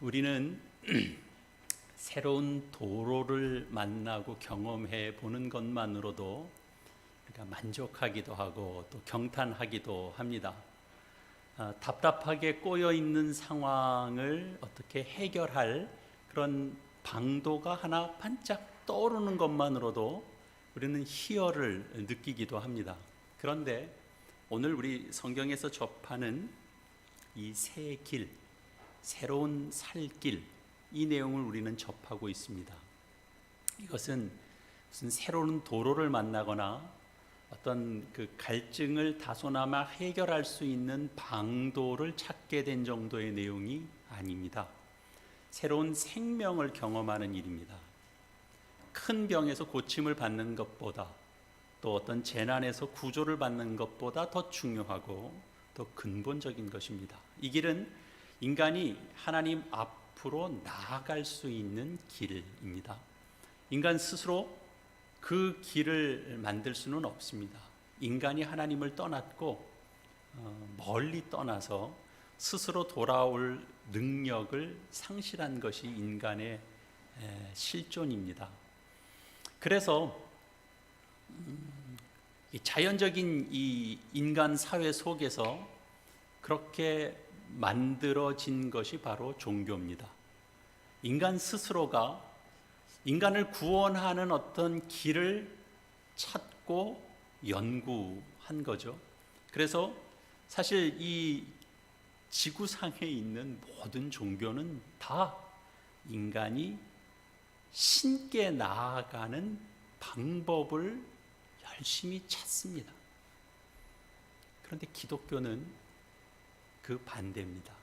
우리는 새로운 도로를 만나고 경험해 보는 것만으로도 우리가 만족하기도 하고 또 경탄하기도 합니다. 답답하게 꼬여 있는 상황을 어떻게 해결할 그런 방도가 하나 반짝 떠오르는 것만으로도 우리는 희열을 느끼기도 합니다. 그런데 오늘 우리 성경에서 접하는 이 새 길, 새로운 살길, 이 내용을 우리는 접하고 있습니다. 이것은 무슨 새로운 도로를 만나거나 어떤 그 갈증을 다소나마 해결할 수 있는 방도를 찾게 된 정도의 내용이 아닙니다. 새로운 생명을 경험하는 일입니다. 큰 병에서 고침을 받는 것보다 또 어떤 재난에서 구조를 받는 것보다 더 중요하고 더 근본적인 것입니다. 이 길은 인간이 하나님 앞으로 나아갈 수 있는 길입니다. 인간 스스로 그 길을 만들 수는 없습니다. 인간이 하나님을 떠났고 멀리 떠나서 스스로 돌아올 능력을 상실한 것이 인간의 실존입니다. 그래서 자연적인 이 인간 사회 속에서 그렇게 만들어진 것이 바로 종교입니다. 인간 스스로가 인간을 구원하는 어떤 길을 찾고 연구한 거죠. 그래서 사실 이 지구상에 있는 모든 종교는 다 인간이 신께 나아가는 방법을 열심히 찾습니다. 그런데 기독교는 그 반대입니다.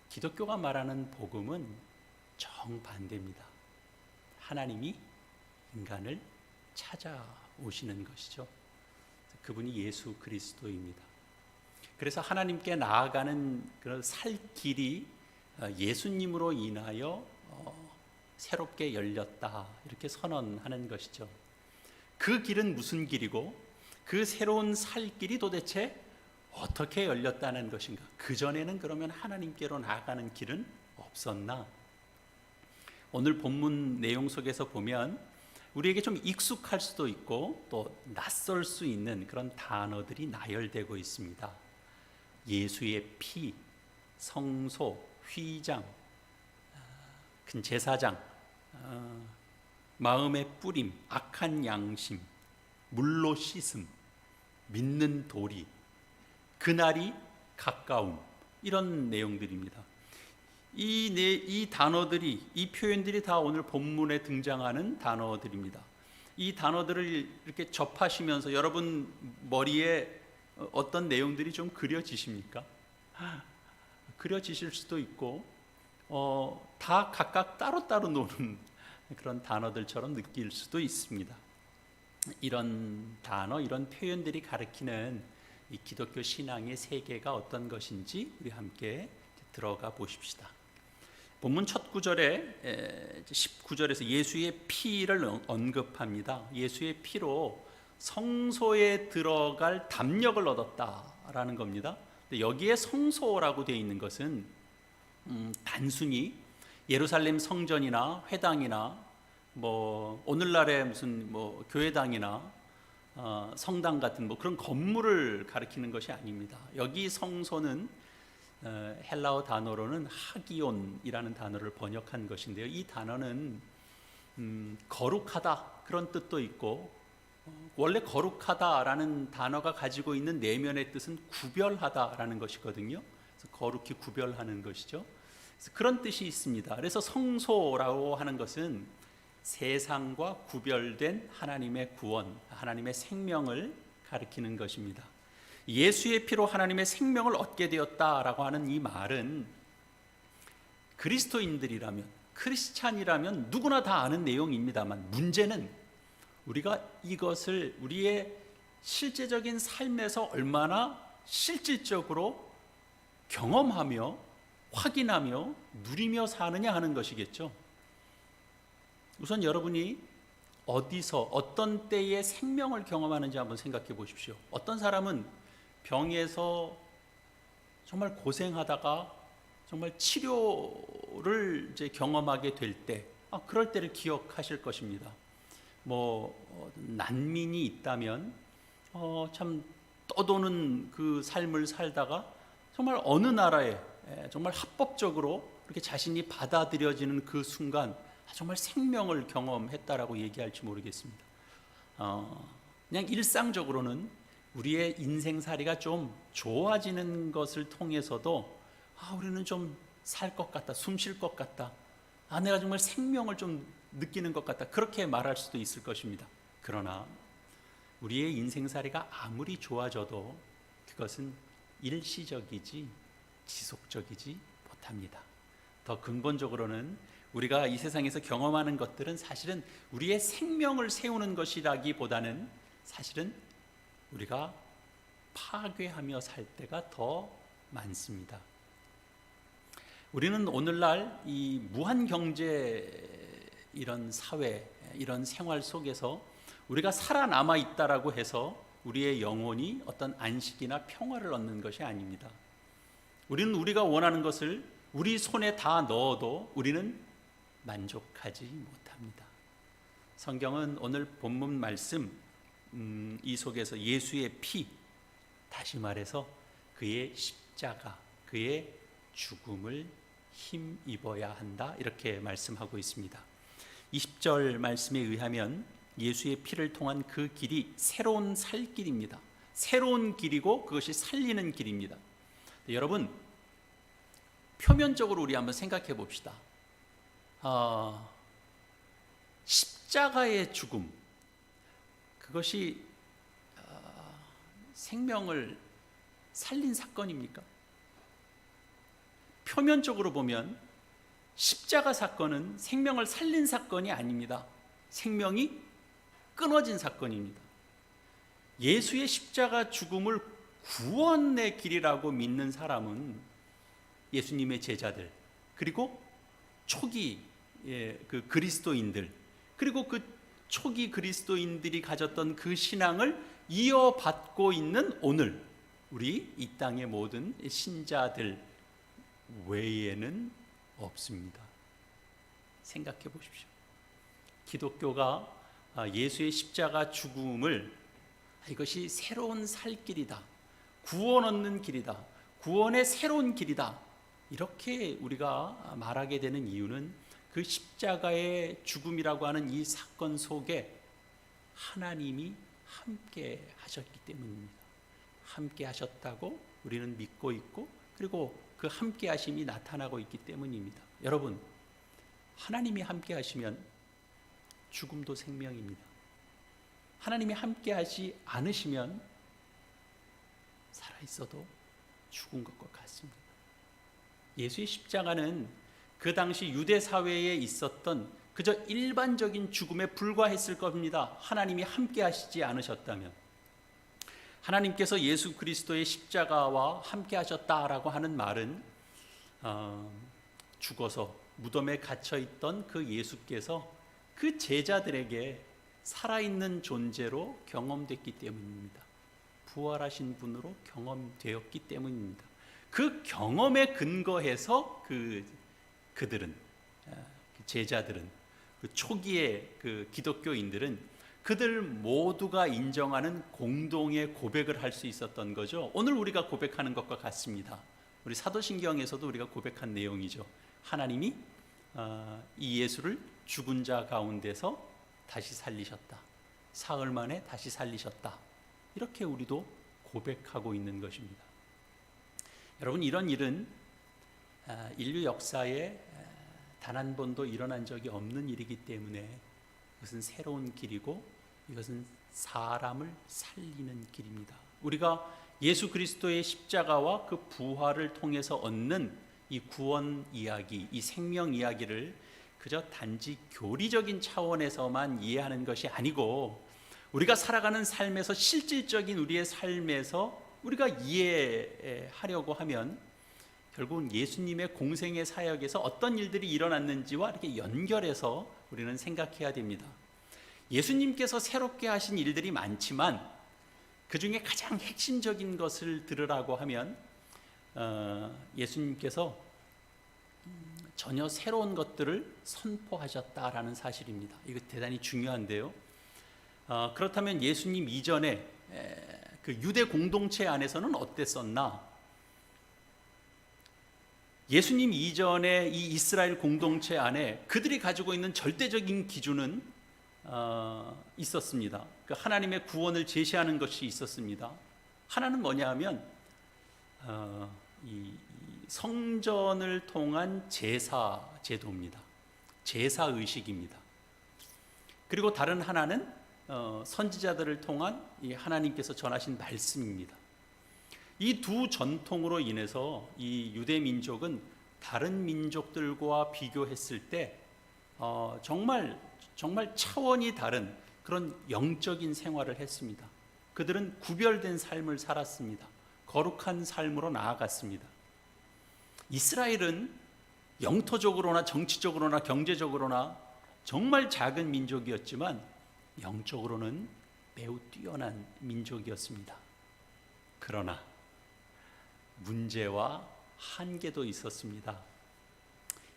기독교가 말하는 복음은 정반대입니다. 하나님이 인간을 찾아오시는 것이죠. 그분이 예수 그리스도입니다. 그래서 하나님께 나아가는 그런 살 길이 예수님으로 인하여 새롭게 열렸다, 이렇게 선언하는 것이죠. 그 길은 무슨 길이고 그 새로운 살 길이 도대체 어떻게 열렸다는 것인가? 그전에는 그러면 하나님께로 나아가는 길은 없었나? 오늘 본문 내용 속에서 보면 우리에게 좀 익숙할 수도 있고 또 낯설 수 있는 그런 단어들이 나열되고 있습니다. 예수의 피, 성소, 휘장, 큰 제사장, 마음의 뿌림, 악한 양심, 물로 씻음, 믿는 도리, 그날이 가까움, 이런 내용들입니다. 이 단어들이, 이 표현들이 다 오늘 본문에 등장하는 단어들입니다. 이 단어들을 이렇게 접하시면서 여러분 머리에 어떤 내용들이 좀 그려지십니까? 그려지실 수도 있고 다 각각 따로따로 노는 그런 단어들처럼 느낄 수도 있습니다. 이런 단어, 이런 표현들이 가리키는 이 기독교 신앙의 세계가 어떤 것인지 우리 함께 들어가 보십시다. 본문 첫 구절에 19절에서 예수의 피를 언급합니다. 예수의 피로 성소에 들어갈 담력을 얻었다라는 겁니다. 여기에 성소라고 되어 있는 것은 단순히 예루살렘 성전이나 회당이나 오늘날의 무슨 교회당이나 성당 같은 그런 건물을 가리키는 것이 아닙니다. 여기 성소는 헬라어 단어로는 하기온이라는 단어를 번역한 것인데요. 이 단어는 거룩하다, 그런 뜻도 있고, 원래 거룩하다라는 단어가 가지고 있는 내면의 뜻은 구별하다라는 것이거든요. 그래서 거룩히 구별하는 것이죠. 그래서 그런 뜻이 있습니다. 그래서 성소라고 하는 것은 세상과 구별된 하나님의 구원, 하나님의 생명을 가리키는 것입니다. 예수의 피로 하나님의 생명을 얻게 되었다라고 하는 이 말은 그리스도인들이라면, 크리스찬이라면 누구나 다 아는 내용입니다만, 문제는 우리가 이것을 우리의 실제적인 삶에서 얼마나 실질적으로 경험하며 확인하며 누리며 사느냐 하는 것이겠죠. 우선 여러분이 어디서 어떤 때에 생명을 경험하는지 한번 생각해 보십시오. 어떤 사람은 병에서 정말 고생하다가 정말 치료를 이제 경험하게 될 때, 그럴 때를 기억하실 것입니다. 난민이 있다면 참 떠도는 그 삶을 살다가 정말 어느 나라에 정말 합법적으로 그렇게 자신이 받아들여지는 그 순간 정말 생명을 경험했다라고 얘기할지 모르겠습니다. 그냥 일상적으로는 우리의 인생살이가 좀 좋아지는 것을 통해서도 우리는 좀 살 것 같다, 숨 쉴 것 같다, 내가 정말 생명을 좀 느끼는 것 같다, 그렇게 말할 수도 있을 것입니다. 그러나 우리의 인생살이가 아무리 좋아져도 그것은 일시적이지 지속적이지 못합니다. 더 근본적으로는 우리가 이 세상에서 경험하는 것들은 사실은 우리의 생명을 세우는 것이라기보다는 사실은 우리가 파괴하며 살 때가 더 많습니다. 우리는 오늘날 이 무한경제 이런 사회, 이런 생활 속에서 우리가 살아남아 있다라고 해서 우리의 영혼이 어떤 안식이나 평화를 얻는 것이 아닙니다. 우리는 우리가 원하는 것을 우리 손에 다 넣어도 우리는 만족하지 못합니다. 성경은 오늘 본문 말씀 이 속에서 예수의 피, 다시 말해서 그의 십자가, 그의 죽음을 힘입어야 한다, 이렇게 말씀하고 있습니다. 20절 말씀에 의하면 예수의 피를 통한 그 길이 새로운 살 길입니다. 새로운 길이고 그것이 살리는 길입니다. 여러분, 표면적으로 우리 한번 생각해 봅시다. 십자가의 죽음, 그것이 생명을 살린 사건입니까? 표면적으로 보면 십자가 사건은 생명을 살린 사건이 아닙니다. 생명이 끊어진 사건입니다. 예수의 십자가 죽음을 구원의 길이라고 믿는 사람은 예수님의 제자들, 그리고 초기 그 그리스도인들, 그리고 그 초기 그리스도인들이 가졌던 그 신앙을 이어받고 있는 오늘 우리 이 땅의 모든 신자들 외에는 없습니다. 생각해 보십시오. 기독교가 예수의 십자가 죽음을 이것이 새로운 살 길이다, 구원 얻는 길이다, 구원의 새로운 길이다, 이렇게 우리가 말하게 되는 이유는 그 십자가의 죽음이라고 하는 이 사건 속에 하나님이 함께 하셨기 때문입니다. 함께 하셨다고 우리는 믿고 있고, 그리고 그 함께 하심이 나타나고 있기 때문입니다. 여러분, 하나님이 함께 하시면 죽음도 생명입니다. 하나님이 함께 하지 않으시면 살아있어도 죽은 것과 같습니다. 예수의 십자가는 그 당시 유대 사회에 있었던 그저 일반적인 죽음에 불과했을 겁니다. 하나님이 함께 하시지 않으셨다면. 하나님께서 예수 그리스도의 십자가와 함께 하셨다라고 하는 말은 죽어서 무덤에 갇혀있던 그 예수께서 그 제자들에게 살아있는 존재로 경험됐기 때문입니다. 부활하신 분으로 경험되었기 때문입니다. 그 경험에 근거해서 그들은, 제자들은, 그 초기의 그 기독교인들은 그들 모두가 인정하는 공동의 고백을 할 수 있었던 거죠. 오늘 우리가 고백하는 것과 같습니다. 우리 사도신경에서도 우리가 고백한 내용이죠. 하나님이 이 예수를 죽은 자 가운데서 다시 살리셨다. 사흘 만에 다시 살리셨다. 이렇게 우리도 고백하고 있는 것입니다. 여러분, 이런 일은 인류 역사에 단 한 번도 일어난 적이 없는 일이기 때문에 이것은 새로운 길이고 이것은 사람을 살리는 길입니다. 우리가 예수 그리스도의 십자가와 그 부활을 통해서 얻는 이 구원 이야기, 이 생명 이야기를 그저 단지 교리적인 차원에서만 이해하는 것이 아니고 우리가 살아가는 삶에서 실질적인 우리의 삶에서 우리가 이해하려고 하면 결국은 예수님의 공생의 사역에서 어떤 일들이 일어났는지와 이렇게 연결해서 우리는 생각해야 됩니다. 예수님께서 새롭게 하신 일들이 많지만 그 중에 가장 핵심적인 것을 들으라고 하면 예수님께서 전혀 새로운 것들을 선포하셨다라는 사실입니다. 이거 대단히 중요한데요. 그렇다면 예수님 이전에 그 유대 공동체 안에서는 어땠었나? 예수님 이전에 이 이스라엘 공동체 안에 그들이 가지고 있는 절대적인 기준은 있었습니다. 그 하나님의 구원을 제시하는 것이 있었습니다. 하나는 뭐냐 하면 이 성전을 통한 제사 제도입니다. 제사 의식입니다. 그리고 다른 하나는 선지자들을 통한 이 하나님께서 전하신 말씀입니다. 이 두 전통으로 인해서 이 유대 민족은 다른 민족들과 비교했을 때 정말 차원이 다른 그런 영적인 생활을 했습니다. 그들은 구별된 삶을 살았습니다. 거룩한 삶으로 나아갔습니다. 이스라엘은 영토적으로나 정치적으로나 경제적으로나 정말 작은 민족이었지만 영적으로는 매우 뛰어난 민족이었습니다. 그러나 문제와 한계도 있었습니다.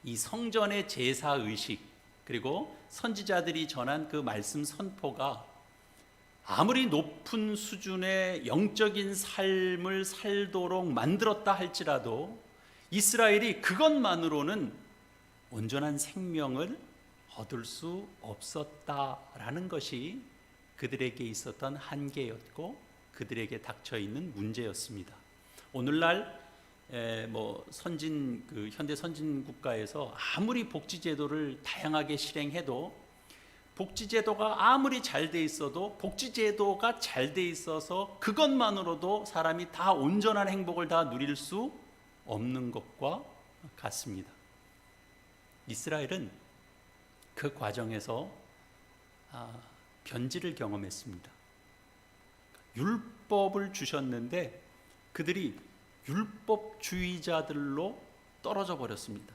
이 성전의 제사 의식 그리고 선지자들이 전한 그 말씀 선포가 아무리 높은 수준의 영적인 삶을 살도록 만들었다 할지라도 이스라엘이 그것만으로는 온전한 생명을 얻을 수 없었다라는 것이 그들에게 있었던 한계였고 그들에게 닥쳐 있는 문제였습니다. 오늘날 현대 선진 국가에서 아무리 복지 제도를 다양하게 실행해도 복지 제도가 아무리 잘 돼 있어도 복지 제도가 잘 돼 있어서 그것만으로도 사람이 다 온전한 행복을 다 누릴 수 없는 것과 같습니다. 이스라엘은 그 과정에서 변질을 경험했습니다. 율법을 주셨는데 그들이 율법주의자들로 떨어져 버렸습니다.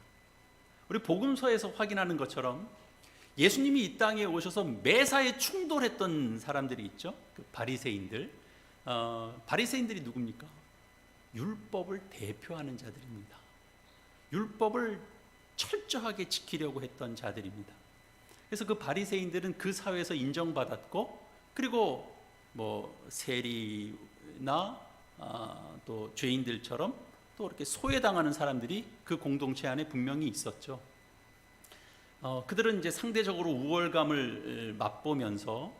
우리 복음서에서 확인하는 것처럼 예수님이 이 땅에 오셔서 매사에 충돌했던 사람들이 있죠. 그 바리새인들. 바리새인들이 누굽니까? 율법을 대표하는 자들입니다. 율법을 철저하게 지키려고 했던 자들입니다. 그래서 그 바리새인들은 그 사회에서 인정받았고 그리고 세리나 또 죄인들처럼 또 이렇게 소외당하는 사람들이 그 공동체 안에 분명히 있었죠. 그들은 이제 상대적으로 우월감을 맛보면서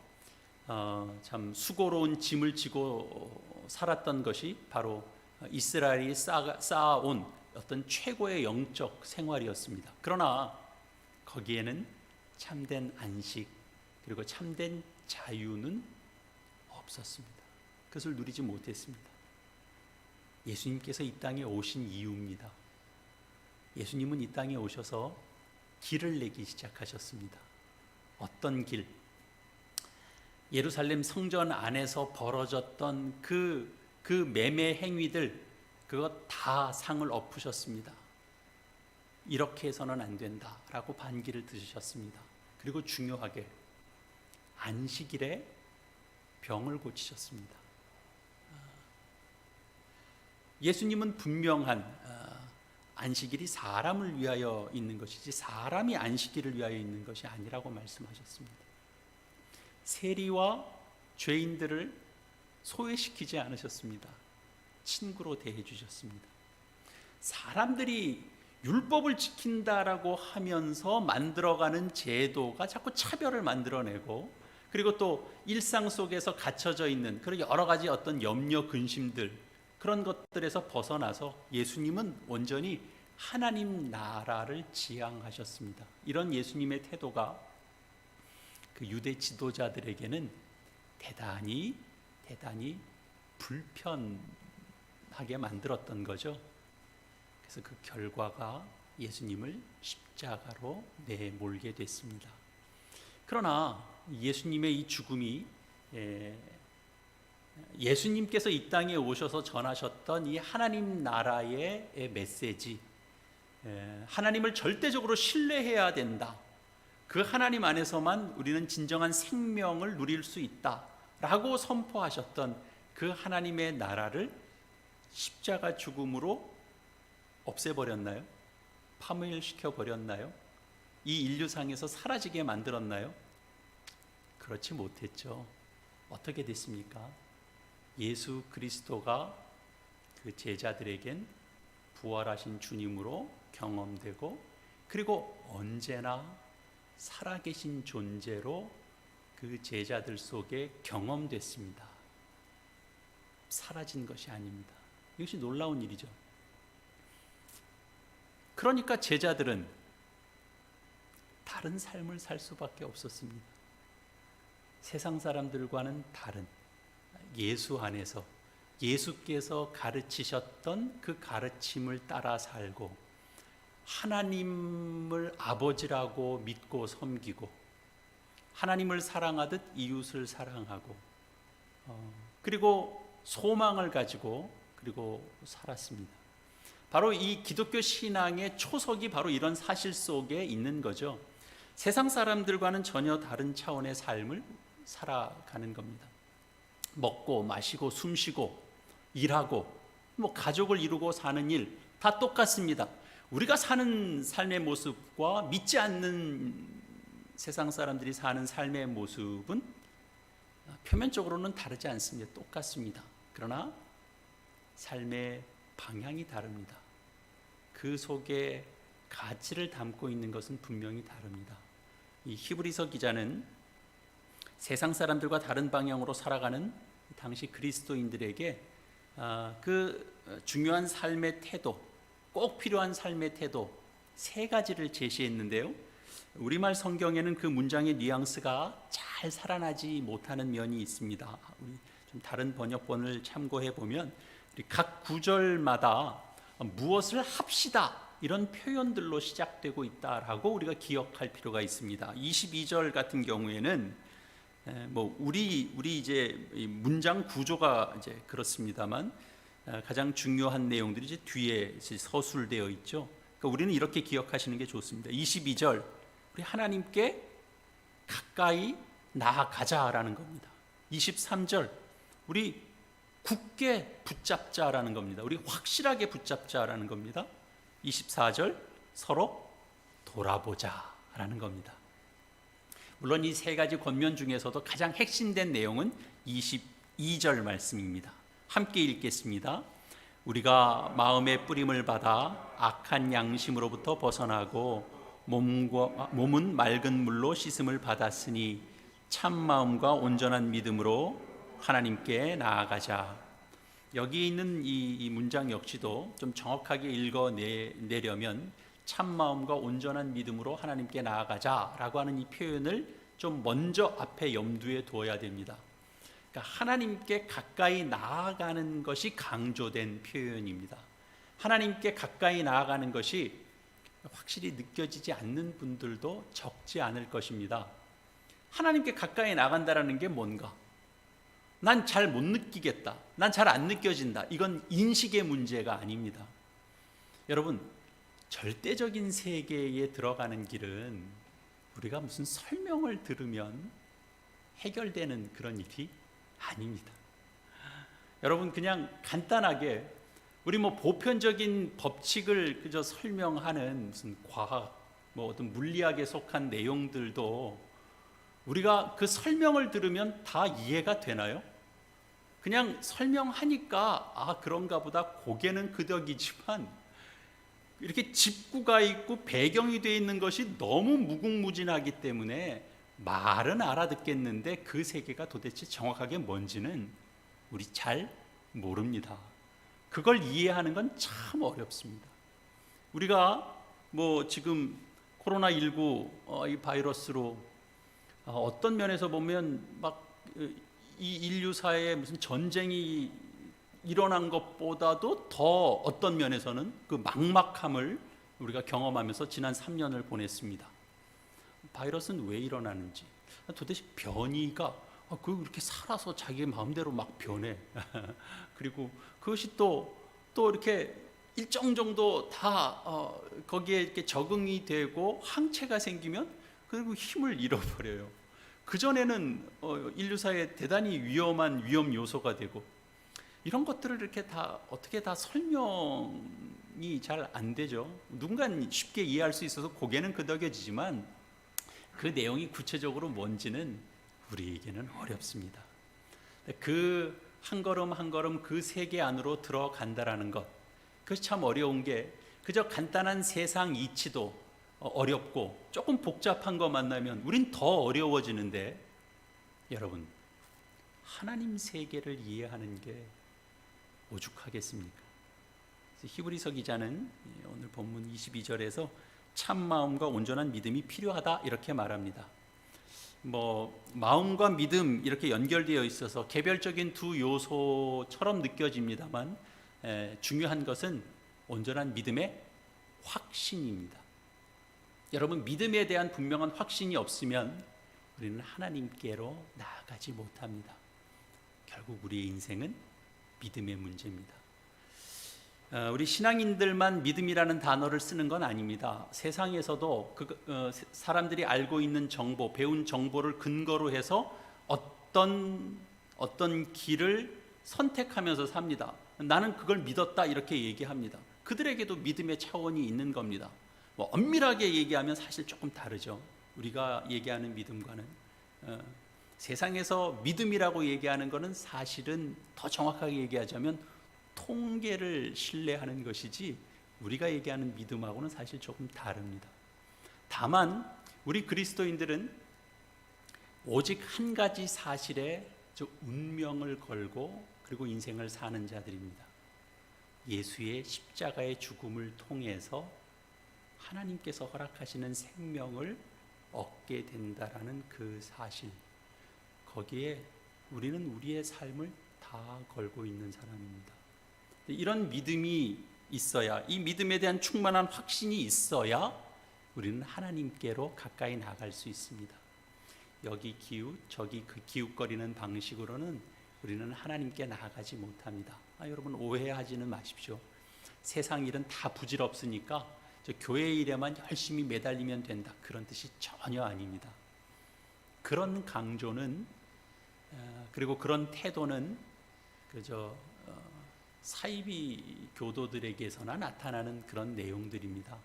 참 수고로운 짐을 지고 살았던 것이 바로 이스라엘이 쌓아온 어떤 최고의 영적 생활이었습니다. 그러나 거기에는 참된 안식 그리고 참된 자유는 없었습니다. 그것을 누리지 못했습니다. 예수님께서 이 땅에 오신 이유입니다. 예수님은 이 땅에 오셔서 길을 내기 시작하셨습니다. 어떤 길? 예루살렘 성전 안에서 벌어졌던 그 매매 행위들 그것 다 상을 엎으셨습니다. 이렇게 해서는 안 된다라고 반기를 드셨습니다. 그리고 중요하게 안식일에 병을 고치셨습니다. 예수님은 분명한 안식일이 사람을 위하여 있는 것이지 사람이 안식일을 위하여 있는 것이 아니라고 말씀하셨습니다. 세리와 죄인들을 소외시키지 않으셨습니다. 친구로 대해 주셨습니다. 사람들이 율법을 지킨다라고 하면서 만들어가는 제도가 자꾸 차별을 만들어내고 그리고 또 일상 속에서 갇혀져 있는 그런 여러 가지 어떤 염려 근심들 그런 것들에서 벗어나서 예수님은 온전히 하나님 나라를 지향하셨습니다. 이런 예수님의 태도가 그 유대 지도자들에게는 대단히 불편하게 만들었던 거죠. 그래서 그 결과가 예수님을 십자가로 내몰게 됐습니다. 그러나 예수님의 이 죽음이 예수님께서 이 땅에 오셔서 전하셨던 이 하나님 나라의 메시지, 하나님을 절대적으로 신뢰해야 된다. 그 하나님 안에서만 우리는 진정한 생명을 누릴 수 있다라고 선포하셨던 그 하나님의 나라를 십자가 죽음으로 없애버렸나요? 파멸시켜 버렸나요? 이 인류상에서 사라지게 만들었나요? 그렇지 못했죠. 어떻게 됐습니까? 예수 그리스도가 그 제자들에겐 부활하신 주님으로 경험되고, 그리고 언제나 살아계신 존재로 그 제자들 속에 경험됐습니다. 사라진 것이 아닙니다. 이것이 놀라운 일이죠. 그러니까 제자들은 다른 삶을 살 수밖에 없었습니다. 세상 사람들과는 다른, 예수 안에서 예수께서 가르치셨던 그 가르침을 따라 살고, 하나님을 아버지라고 믿고 섬기고, 하나님을 사랑하듯 이웃을 사랑하고, 그리고 소망을 가지고 그리고 살았습니다. 바로 이 기독교 신앙의 초석이 바로 이런 사실 속에 있는 거죠. 세상 사람들과는 전혀 다른 차원의 삶을 살아가는 겁니다. 먹고 마시고 숨쉬고 일하고 가족을 이루고 사는 일 다 똑같습니다. 우리가 사는 삶의 모습과 믿지 않는 세상 사람들이 사는 삶의 모습은 표면적으로는 다르지 않습니다. 똑같습니다. 그러나 삶의 방향이 다릅니다. 그 속에 가치를 담고 있는 것은 분명히 다릅니다. 이 히브리서 기자는 세상 사람들과 다른 방향으로 살아가는 당시 그리스도인들에게 그 중요한 삶의 태도, 꼭 필요한 삶의 태도 세 가지를 제시했는데요. 우리말 성경에는 그 문장의 뉘앙스가 잘 살아나지 못하는 면이 있습니다. 우리 좀 다른 번역본을 참고해 보면 각 구절마다 무엇을 합시다 이런 표현들로 시작되고 있다라고 우리가 기억할 필요가 있습니다. 22절 같은 경우에는 우리 이제 문장 구조가 이제 그렇습니다만 가장 중요한 내용들이 이제 뒤에 서술되어 있죠. 그러니까 우리는 이렇게 기억하시는 게 좋습니다. 22절, 우리 하나님께 가까이 나아가자라는 겁니다. 23절, 우리 굳게 붙잡자라는 겁니다. 우리 확실하게 붙잡자라는 겁니다. 24절, 서로 돌아보자라는 겁니다. 물론 이 세 가지 권면 중에서도 가장 핵심된 내용은 22절 말씀입니다. 함께 읽겠습니다. 우리가 마음의 뿌림을 받아 악한 양심으로부터 벗어나고 몸은 맑은 물로 씻음을 받았으니 참 마음과 온전한 믿음으로 하나님께 나아가자. 여기 있는 이 문장 역시도 좀 정확하게 읽어내려면 참 마음과 온전한 믿음으로 하나님께 나아가자라고 하는 이 표현을 좀 먼저 앞에 염두에 두어야 됩니다. 그러니까 하나님께 가까이 나아가는 것이 강조된 표현입니다. 하나님께 가까이 나아가는 것이 확실히 느껴지지 않는 분들도 적지 않을 것입니다. 하나님께 가까이 나간다는 게 뭔가? 난 잘 못 느끼겠다. 난 잘 안 느껴진다. 이건 인식의 문제가 아닙니다. 여러분, 절대적인 세계에 들어가는 길은 우리가 무슨 설명을 들으면 해결되는 그런 일이 아닙니다. 여러분, 그냥 간단하게 우리 보편적인 법칙을 그저 설명하는 무슨 과학, 어떤 물리학에 속한 내용들도 우리가 그 설명을 들으면 다 이해가 되나요? 그냥 설명하니까 그런가 보다 고개는 끄덕이지만 이렇게 짚구가 있고 배경이 되어 있는 것이 너무 무궁무진하기 때문에 말은 알아듣겠는데 그 세계가 도대체 정확하게 뭔지는 우리 잘 모릅니다. 그걸 이해하는 건 참 어렵습니다. 우리가 지금 코로나19 이 바이러스로 어떤 면에서 보면 이 인류사에 무슨 전쟁이 일어난 것보다도 더 어떤 면에서는 그 막막함을 우리가 경험하면서 지난 3년을 보냈습니다. 바이러스는 왜 일어나는지, 도대체 변이가 그렇게 살아서 자기 마음대로 막 변해. 그리고 그것이 또 이렇게 일정 정도 다 거기에 이렇게 적응이 되고 항체가 생기면 그리고 힘을 잃어버려요. 그전에는 인류사에 대단히 위험한 위험 요소가 되고, 이런 것들을 이렇게 다 어떻게 다 설명을 표현이 잘 안 되죠. 누군가는 쉽게 이해할 수 있어서 고개는 끄덕여지지만 그 내용이 구체적으로 뭔지는 우리에게는 어렵습니다. 그 한 걸음 한 걸음 그 세계 안으로 들어간다라는 것, 그것이 참 어려운 게 그저 간단한 세상 이치도 어렵고 조금 복잡한 거 만나면 우린 더 어려워지는데, 여러분, 하나님 세계를 이해하는 게 오죽하겠습니까? 히브리서 기자는 오늘 본문 22절에서 참 마음과 온전한 믿음이 필요하다 이렇게 말합니다. 마음과 믿음 이렇게 연결되어 있어서 개별적인 두 요소처럼 느껴집니다만 중요한 것은 온전한 믿음의 확신입니다. 여러분, 믿음에 대한 분명한 확신이 없으면 우리는 하나님께로 나아가지 못합니다. 결국 우리의 인생은 믿음의 문제입니다. 우리 신앙인들만 믿음이라는 단어를 쓰는 건 아닙니다. 세상에서도 사람들이 알고 있는 정보, 배운 정보를 근거로 해서 어떤 길을 선택하면서 삽니다. 나는 그걸 믿었다 이렇게 얘기합니다. 그들에게도 믿음의 차원이 있는 겁니다. 엄밀하게 얘기하면 사실 조금 다르죠. 우리가 얘기하는 믿음과는 세상에서 믿음이라고 얘기하는 것은 사실은 더 정확하게 얘기하자면 통계를 신뢰하는 것이지 우리가 얘기하는 믿음하고는 사실 조금 다릅니다. 다만 우리 그리스도인들은 오직 한 가지 사실에 운명을 걸고 그리고 인생을 사는 자들입니다. 예수의 십자가의 죽음을 통해서 하나님께서 허락하시는 생명을 얻게 된다라는 그 사실, 거기에 우리는 우리의 삶을 다 걸고 있는 사람입니다. 이런 믿음이 있어야, 이 믿음에 대한 충만한 확신이 있어야 우리는 하나님께로 가까이 나갈 수 있습니다. 여기 기웃 저기 그 기웃거리는 방식으로는 우리는 하나님께 나아가지 못합니다. 여러분, 오해하지는 마십시오. 세상 일은 다 부질없으니까 교회 일에만 열심히 매달리면 된다, 그런 뜻이 전혀 아닙니다. 그런 강조는 그리고 그런 태도는 그저 사이비 교도들에게서나 나타나는 그런 내용들입니다.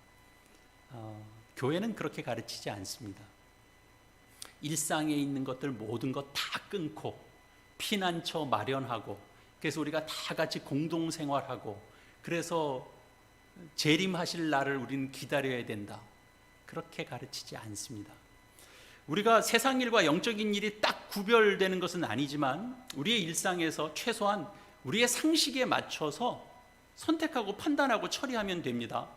교회는 그렇게 가르치지 않습니다. 일상에 있는 것들 모든 것 다 끊고 피난처 마련하고, 그래서 우리가 다 같이 공동생활하고, 그래서 재림하실 날을 우리는 기다려야 된다, 그렇게 가르치지 않습니다. 우리가 세상 일과 영적인 일이 딱 구별되는 것은 아니지만 우리의 일상에서 최소한 우리의 상식에 맞춰서 선택하고 판단하고 처리하면 됩니다.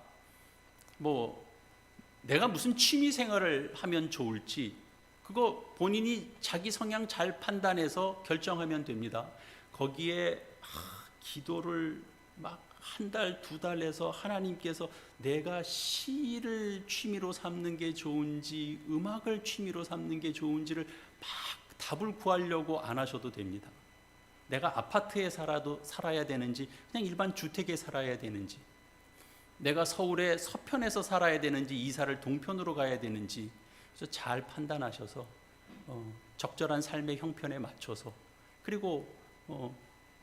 내가 무슨 취미 생활을 하면 좋을지 그거 본인이 자기 성향 잘 판단해서 결정하면 됩니다. 거기에 기도를 막 한 달, 두 달 해서 하나님께서 내가 시를 취미로 삼는 게 좋은지 음악을 취미로 삼는 게 좋은지를 막 답을 구하려고 안 하셔도 됩니다. 내가 아파트에 살아야 되는지 그냥 일반 주택에 살아야 되는지, 내가 서울의 서편에서 살아야 되는지 이사를 동편으로 가야 되는지, 그래서 잘 판단하셔서 적절한 삶의 형편에 맞춰서, 그리고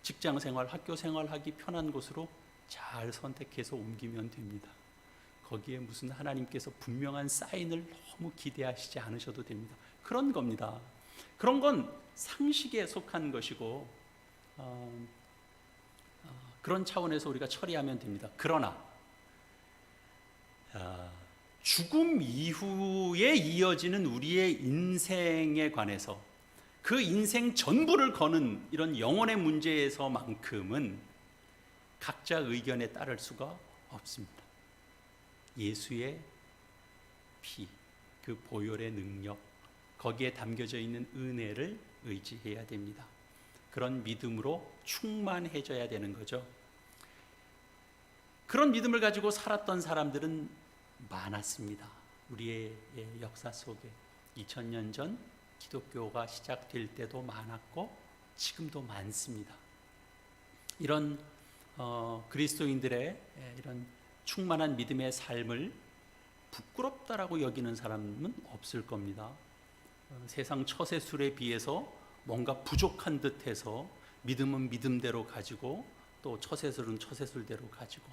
직장생활, 학교생활하기 편한 곳으로 잘 선택해서 옮기면 됩니다. 거기에 무슨 하나님께서 분명한 사인을 너무 기대하시지 않으셔도 됩니다. 그런 겁니다. 그런 건 상식에 속한 것이고 그런 차원에서 우리가 처리하면 됩니다. 그러나 죽음 이후에 이어지는 우리의 인생에 관해서, 그 인생 전부를 거는 이런 영혼의 문제에서만큼은 각자 의견에 따를 수가 없습니다. 예수의 피, 그 보혈의 능력, 거기에 담겨져 있는 은혜를 의지해야 됩니다. 그런 믿음으로 충만해져야 되는 거죠. 그런 믿음을 가지고 살았던 사람들은 많았습니다. 우리의 역사 속에 2000년 전 기독교가 시작될 때도 많았고 지금도 많습니다. 이런 그리스도인들의 이런 충만한 믿음의 삶을 부끄럽다라고 여기는 사람은 없을 겁니다. 세상 처세술에 비해서 뭔가 부족한 듯해서 믿음은 믿음대로 가지고 또 처세술은 처세술대로 가지고,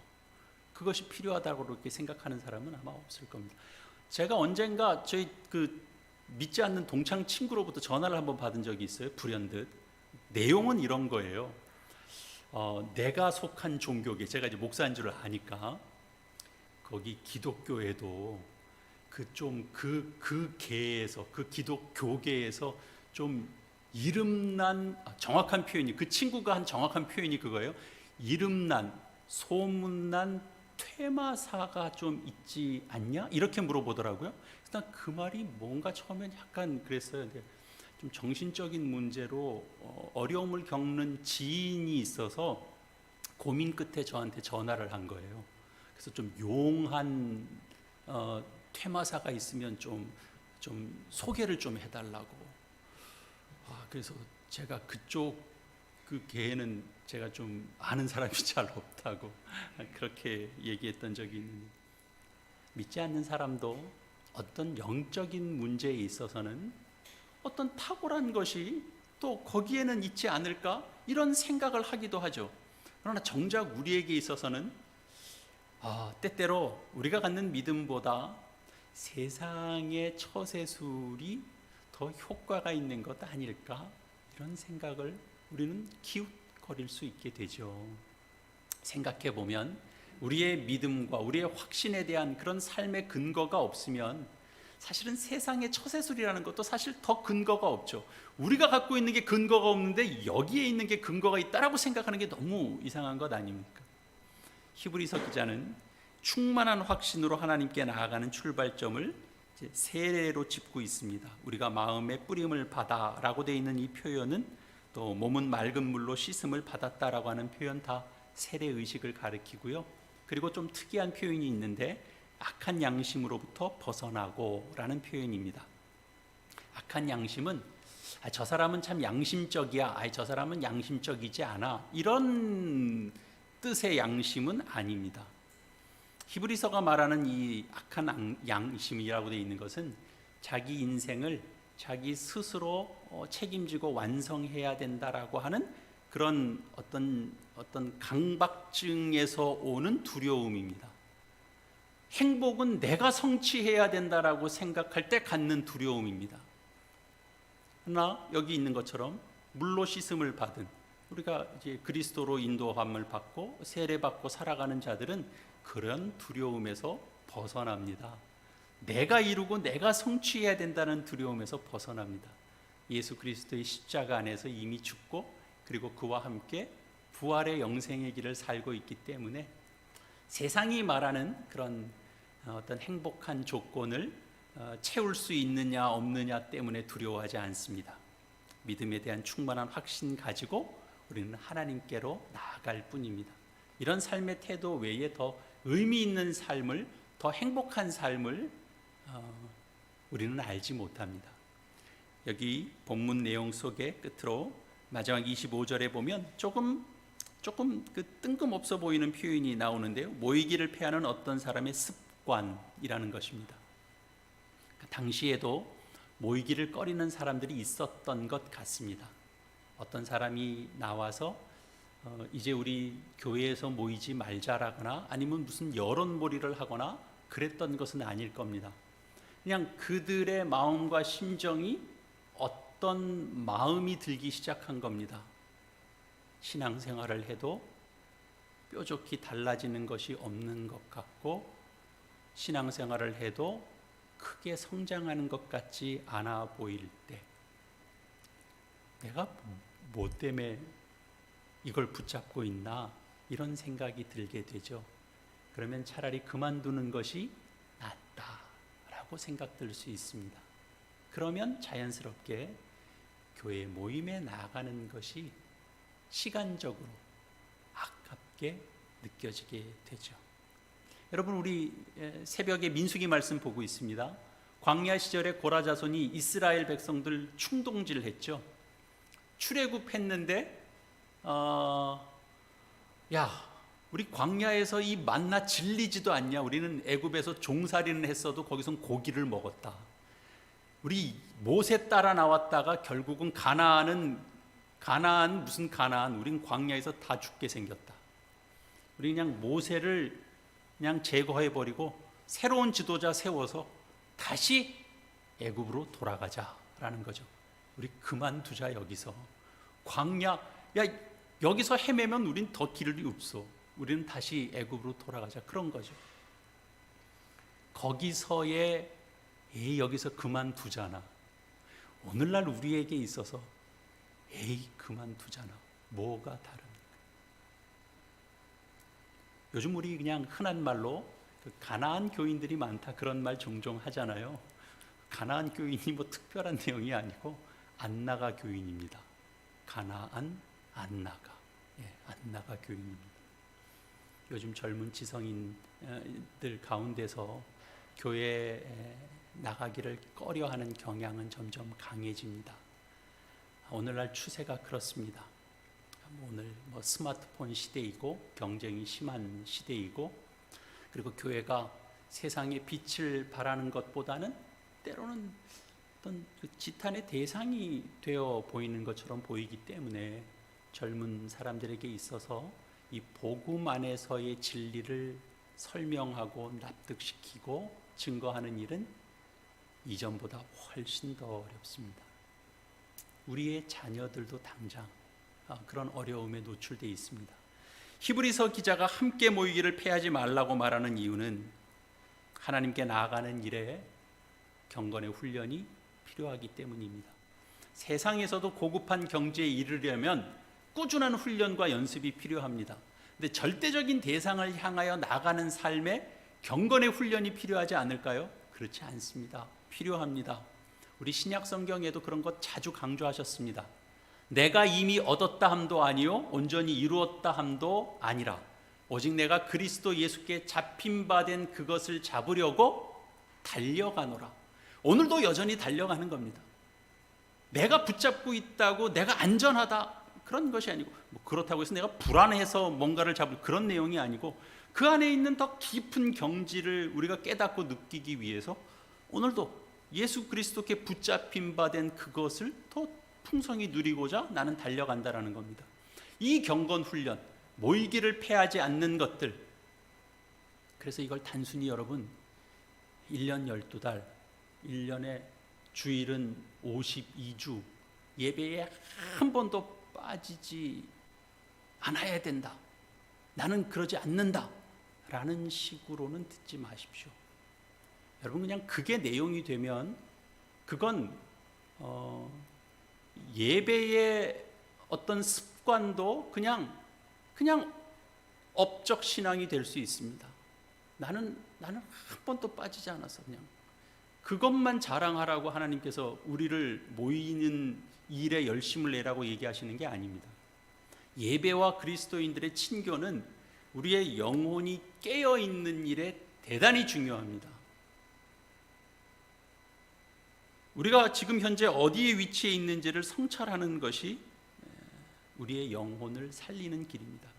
그것이 필요하다고 그렇게 생각하는 사람은 아마 없을 겁니다. 제가 언젠가 저희 믿지 않는 동창 친구로부터 전화를 한번 받은 적이 있어요. 불현듯. 내용은 이런 거예요. 내가 속한 종교계, 제가 이제 목사인 줄 아니까 거기 기독교에도 그 계에서, 그 기독교계에서 좀 이름난, 정확한 표현이, 그 친구가 한 정확한 표현이 그거예요. 이름난, 소문난 퇴마사가 좀 있지 않냐? 이렇게 물어보더라고요. 일단 그 말이 뭔가 처음엔 약간 그랬어요. 근데 좀 정신적인 문제로 어려움을 겪는 지인이 있어서 고민 끝에 저한테 전화를 한 거예요. 그래서 좀 용한 퇴마사가 있으면 좀 소개를 좀 해달라고. 그래서 제가 그 계에는 제가 좀 아는 사람이 잘 없다고 그렇게 얘기했던 적이 있는데, 믿지 않는 사람도 어떤 영적인 문제에 있어서는 어떤 탁월한 것이 또 거기에는 있지 않을까 이런 생각을 하기도 하죠. 그러나 정작 우리에게 있어서는 때때로 우리가 갖는 믿음보다 세상의 처세술이 더 효과가 있는 것 아닐까 이런 생각을 우리는 기웃거릴 수 있게 되죠. 생각해 보면 우리의 믿음과 우리의 확신에 대한 그런 삶의 근거가 없으면 사실은 세상의 처세술이라는 것도 사실 더 근거가 없죠. 우리가 갖고 있는 게 근거가 없는데 여기에 있는 게 근거가 있다라고 생각하는 게 너무 이상한 것 아닙니까? 히브리서 기자는 충만한 확신으로 하나님께 나아가는 출발점을 세례로 짚고 있습니다. 우리가 마음의 뿌림을 받아라고 되어 있는 이 표현은 또 몸은 맑은 물로 씻음을 받았다라고 하는 표현 다 세례 의식을 가리키고요. 그리고 좀 특이한 표현이 있는데 악한 양심으로부터 벗어나고 라는 표현입니다. 악한 양심은 저 사람은 참 양심적이야, 저 사람은 양심적이지 않아, 이런 뜻의 양심은 아닙니다. 히브리서가 말하는 이 악한 양심이라고 되어 있는 것은 자기 인생을 자기 스스로 책임지고 완성해야 된다라고 하는 그런 어떤 강박증에서 오는 두려움입니다. 행복은 내가 성취해야 된다라고 생각할 때 갖는 두려움입니다. 그러나 여기 있는 것처럼 물로 씻음을 받은, 우리가 이제 그리스도로 인도함을 받고 세례받고 살아가는 자들은 그런 두려움에서 벗어납니다. 내가 이루고 내가 성취해야 된다는 두려움에서 벗어납니다. 예수 그리스도의 십자가 안에서 이미 죽고 그리고 그와 함께 부활의 영생의 길을 살고 있기 때문에 세상이 말하는 그런 어떤 행복한 조건을 채울 수 있느냐 없느냐 때문에 두려워하지 않습니다. 믿음에 대한 충만한 확신 가지고 우리는 하나님께로 나아갈 뿐입니다. 이런 삶의 태도 외에 더 의미 있는 삶을, 더 행복한 삶을 우리는 알지 못합니다. 여기 본문 내용 속에 끝으로 마지막 25절에 보면 조금 그 뜬금없어 보이는 표현이 나오는데요. 모이기를 패하는 어떤 사람의 습관이라는 것입니다. 당시에도 모이기를 꺼리는 사람들이 있었던 것 같습니다. 어떤 사람이 나와서 이제 우리 교회에서 모이지 말자라거나 아니면 무슨 여론몰이를 하거나 그랬던 것은 아닐 겁니다. 그냥 그들의 마음과 심정이 어떤 마음이 들기 시작한 겁니다. 신앙생활을 해도 뾰족히 달라지는 것이 없는 것 같고, 신앙생활을 해도 크게 성장하는 것 같지 않아 보일 때, 내가 뭐 때문에 이걸 붙잡고 있나 이런 생각이 들게 되죠. 그러면 차라리 그만두는 것이 낫다라고 생각될 수 있습니다. 그러면 자연스럽게 교회 모임에 나가는 것이 시간적으로 아깝게 느껴지게 되죠. 여러분, 우리 새벽에 민수기 말씀 보고 있습니다. 광야 시절에 고라 자손이 이스라엘 백성들 충동질했죠. 출애굽했는데 우리 광야에서 이 만나 질리지도 않냐, 우리는 애굽에서 종살이는 했어도 거기선 고기를 먹었다, 우리 모세 따라 나왔다가 결국은 가나안 무슨 가나안, 우린 광야에서 다 죽게 생겼다, 우리 그냥 모세를 그냥 제거해버리고 새로운 지도자 세워서 다시 애굽으로 돌아가자라는 거죠. 우리 그만두자. 여기서 광야, 야 여기서 헤매면 우린 더 길이 없어. 우리는 다시 애굽으로 돌아가자. 그런 거죠. 거기서의 에이 여기서 그만두잖아. 오늘날 우리에게 있어서 에이 그만두잖아. 뭐가 다릅니까? 요즘 우리 그냥 흔한 말로 가나안 교인들이 많다 그런 말 종종 하잖아요. 가나안 교인이 뭐 특별한 내용이 아니고 안나가 교인입니다. 가나안 안나가, 안나가 교인입니다. 요즘 젊은 지성인들 가운데서 교회에 나가기를 꺼려하는 경향은 점점 강해집니다. 오늘날 추세가 그렇습니다. 오늘 스마트폰 시대이고 경쟁이 심한 시대이고, 그리고 교회가 세상에 빛을 발하는 것보다는 때로는 어떤 지탄의 대상이 되어 보이는 것처럼 보이기 때문에 젊은 사람들에게 있어서 이 복음 안에서의 진리를 설명하고 납득시키고 증거하는 일은 이전보다 훨씬 더 어렵습니다. 우리의 자녀들도 당장 그런 어려움에 노출되어 있습니다. 히브리서 기자가 함께 모이기를 패하지 말라고 말하는 이유는 하나님께 나아가는 일에 경건의 훈련이 필요하기 때문입니다. 세상에서도 고급한 경지에 이르려면 꾸준한 훈련과 연습이 필요합니다. 근데 절대적인 대상을 향하여 나가는 삶에 경건의 훈련이 필요하지 않을까요? 그렇지 않습니다. 필요합니다. 우리 신약 성경에도 그런 것 자주 강조하셨습니다. 내가 이미 얻었다 함도 아니요 온전히 이루었다 함도 아니라 오직 내가 그리스도 예수께 잡힌 바 된 그것을 잡으려고 달려가노라. 오늘도 여전히 달려가는 겁니다. 내가 붙잡고 있다고 내가 안전하다 그런 것이 아니고, 그렇다고 해서 내가 불안해서 뭔가를 잡을 그런 내용이 아니고, 그 안에 있는 더 깊은 경지를 우리가 깨닫고 느끼기 위해서 오늘도 예수 그리스도께 붙잡힌 바 된 그것을 더 풍성히 누리고자 나는 달려간다라는 겁니다. 이 경건 훈련, 모이기를 패하지 않는 것들, 그래서 이걸 단순히 여러분 1년 12달, 1년에 주일은 52주 예배에 한 번도 빠지지 않아야 된다, 나는 그러지 않는다 라는 식으로는 듣지 마십시오. 여러분 그냥 그게 내용이 되면 그건 예배의 어떤 습관도 그냥 업적 신앙이 될 수 있습니다. 나는 한 번도 빠지지 않아서 그냥 그것만 자랑하라고 하나님께서 우리를 모이는 일에 열심을 내라고 얘기하시는 게 아닙니다. 예배와 그리스도인들의 친교는 우리의 영혼이 깨어있는 일에 대단히 중요합니다. 우리가 지금 현재 어디에 위치해 있는지를 성찰하는 것이 우리의 영혼을 살리는 길입니다.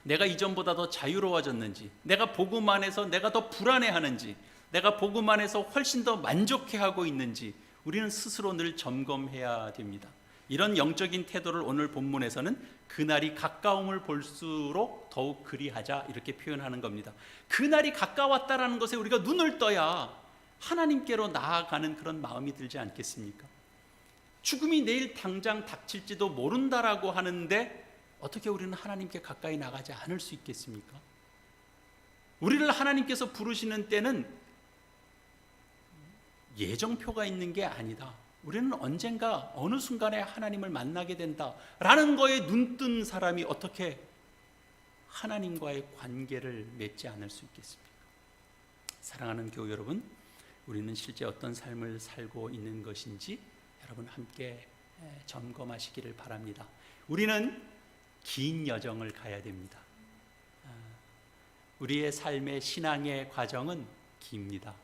내가 이전보다 더 자유로워졌는지, 내가 복음 안에서 내가 더 불안해하는지, 내가 복음 안에서 훨씬 더 만족해하고 있는지 우리는 스스로 늘 점검해야 됩니다. 이런 영적인 태도를 오늘 본문에서는 그날이 가까움을 볼수록 더욱 그리하자 이렇게 표현하는 겁니다. 그날이 가까웠다라는 것에 우리가 눈을 떠야 하나님께로 나아가는 그런 마음이 들지 않겠습니까? 죽음이 내일 당장 닥칠지도 모른다라고 하는데 어떻게 우리는 하나님께 가까이 나가지 않을 수 있겠습니까? 우리를 하나님께서 부르시는 때는 예정표가 있는 게 아니다. 우리는 언젠가 어느 순간에 하나님을 만나게 된다라는 거에 눈뜬 사람이 어떻게 하나님과의 관계를 맺지 않을 수 있겠습니까? 사랑하는 교우 여러분, 우리는 실제 어떤 삶을 살고 있는 것인지 여러분 함께 점검하시기를 바랍니다. 우리는 긴 여정을 가야 됩니다. 우리의 삶의 신앙의 과정은 깁니다.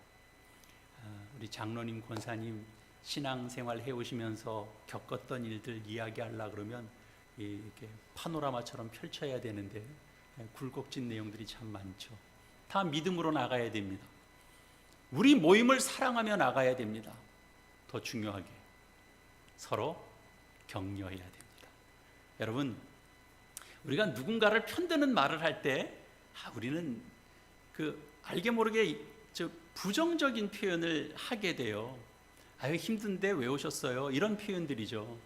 우리 장로님, 권사님 신앙생활 해오시면서 겪었던 일들 이야기하려고 그러면 이렇게 파노라마처럼 펼쳐야 되는데 굴곡진 내용들이 참 많죠. 다 믿음으로 나가야 됩니다. 우리 모임을 사랑하며 나가야 됩니다. 더 중요하게 서로 격려해야 됩니다. 여러분, 우리가 누군가를 편드는 말을 할 때 우리는 알게 모르게 부정적인 표현을 하게 돼요. 아유, 힘든데 왜 오셨어요? 이런 표현들이죠.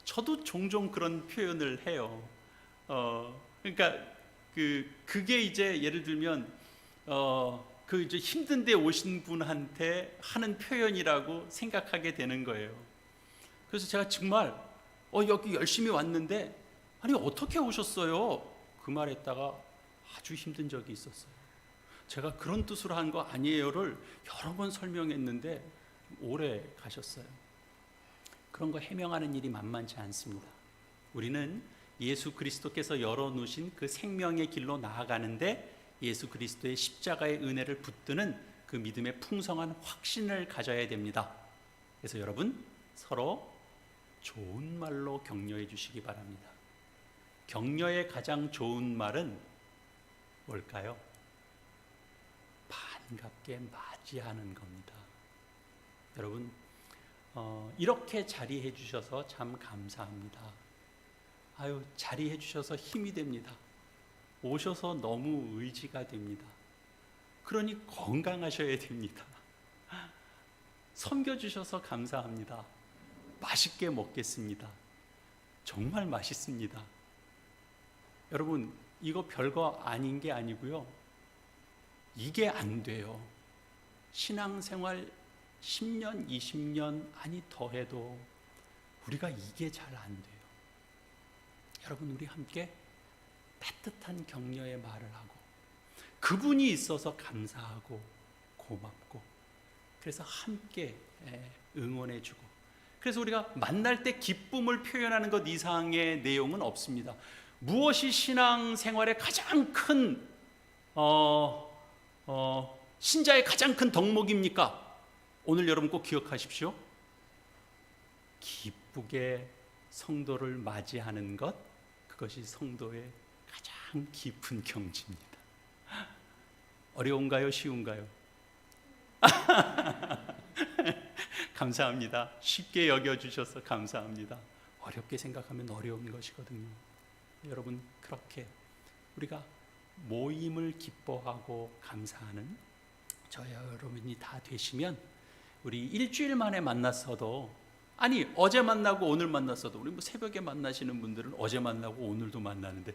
저도 종종 그런 표현을 해요. 그러니까 그게 이제 예를 들면 이제 힘든데 오신 분한테 하는 표현이라고 생각하게 되는 거예요. 그래서 제가 정말 여기 열심히 왔는데 아니 어떻게 오셨어요? 그 말했다가 아주 힘든 적이 있었어요. 제가 그런 뜻으로 한 거 아니에요를 여러 번 설명했는데 오래 가셨어요. 그런 거 해명하는 일이 만만치 않습니다. 우리는 예수 그리스도께서 열어놓으신 그 생명의 길로 나아가는데 예수 그리스도의 십자가의 은혜를 붙드는 그 믿음의 풍성한 확신을 가져야 됩니다. 그래서 여러분 서로 좋은 말로 격려해 주시기 바랍니다. 격려의 가장 좋은 말은 뭘까요? 반갑게 맞이하는 겁니다. 여러분 이렇게 자리해 주셔서 참 감사합니다. 아유, 자리해 주셔서 힘이 됩니다. 오셔서 너무 의지가 됩니다. 그러니 건강하셔야 됩니다. 섬겨주셔서 감사합니다. 맛있게 먹겠습니다. 정말 맛있습니다. 여러분 이거 별거 아닌 게 아니고요, 이게 안 돼요. 신앙생활 10년, 20년 아니 더해도 우리가 이게 잘 안 돼요. 여러분 우리 함께 따뜻한 격려의 말을 하고 그분이 있어서 감사하고 고맙고 그래서 함께 응원해 주고, 그래서 우리가 만날 때 기쁨을 표현하는 것 이상의 내용은 없습니다. 무엇이 신앙생활의 가장 큰 신자의 가장 큰 덕목입니까? 오늘 여러분 꼭 기억하십시오. 기쁘게 성도를 맞이하는 것, 그것이 성도의 가장 깊은 경지입니다. 어려운가요? 쉬운가요? 감사합니다. 쉽게 여겨주셔서 감사합니다. 어렵게 생각하면 어려운 것이거든요. 여러분 그렇게 우리가 모임을 기뻐하고 감사하는 저와 여러분이 다 되시면 우리 일주일 만에 만났어도, 아니 어제 만나고 오늘 만났어도, 우리 새벽에 만나시는 분들은 어제 만나고 오늘도 만나는데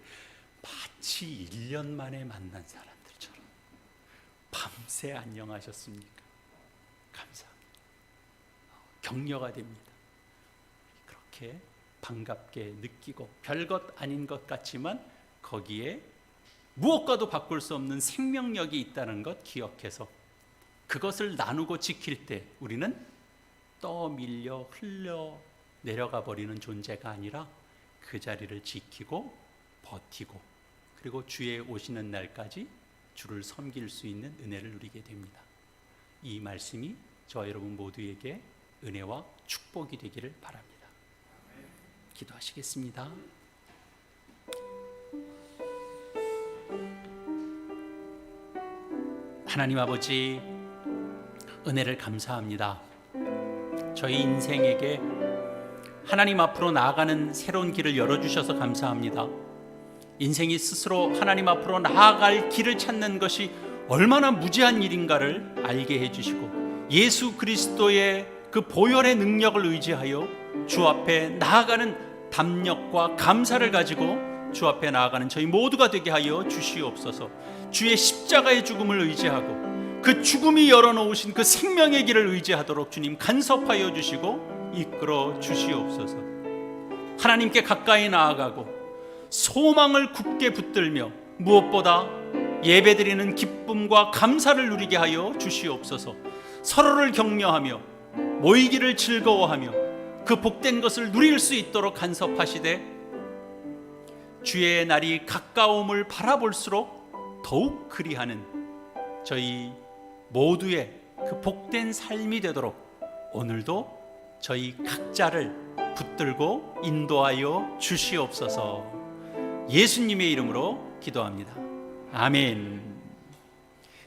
마치 1년 만에 만난 사람들처럼 밤새 안녕하셨습니까? 감사합니다. 격려가 됩니다. 그렇게 반갑게 느끼고 별것 아닌 것 같지만 거기에 무엇과도 바꿀 수 없는 생명력이 있다는 것 기억해서 그것을 나누고 지킬 때 우리는 떠밀려 흘러 내려가 버리는 존재가 아니라 그 자리를 지키고 버티고 그리고 주의 오시는 날까지 주를 섬길 수 있는 은혜를 누리게 됩니다. 이 말씀이 저와 여러분 모두에게 은혜와 축복이 되기를 바랍니다. 기도하시겠습니다. 하나님 아버지, 은혜를 감사합니다. 저희 인생에게 하나님 앞으로 나아가는 새로운 길을 열어주셔서 감사합니다. 인생이 스스로 하나님 앞으로 나아갈 길을 찾는 것이 얼마나 무지한 일인가를 알게 해주시고 예수 그리스도의 그 보혈의 능력을 의지하여 주 앞에 나아가는 담력과 감사를 가지고 주 앞에 나아가는 저희 모두가 되게 하여 주시옵소서. 주의 십자가의 죽음을 의지하고 그 죽음이 열어놓으신 그 생명의 길을 의지하도록 주님 간섭하여 주시고 이끌어 주시옵소서. 하나님께 가까이 나아가고 소망을 굳게 붙들며 무엇보다 예배드리는 기쁨과 감사를 누리게 하여 주시옵소서. 서로를 격려하며 모이기를 즐거워하며 그 복된 것을 누릴 수 있도록 간섭하시되 주의 날이 가까움을 바라볼수록 더욱 그리하는 저희 모두의 그 복된 삶이 되도록 오늘도 저희 각자를 붙들고 인도하여 주시옵소서. 예수님의 이름으로 기도합니다. 아멘.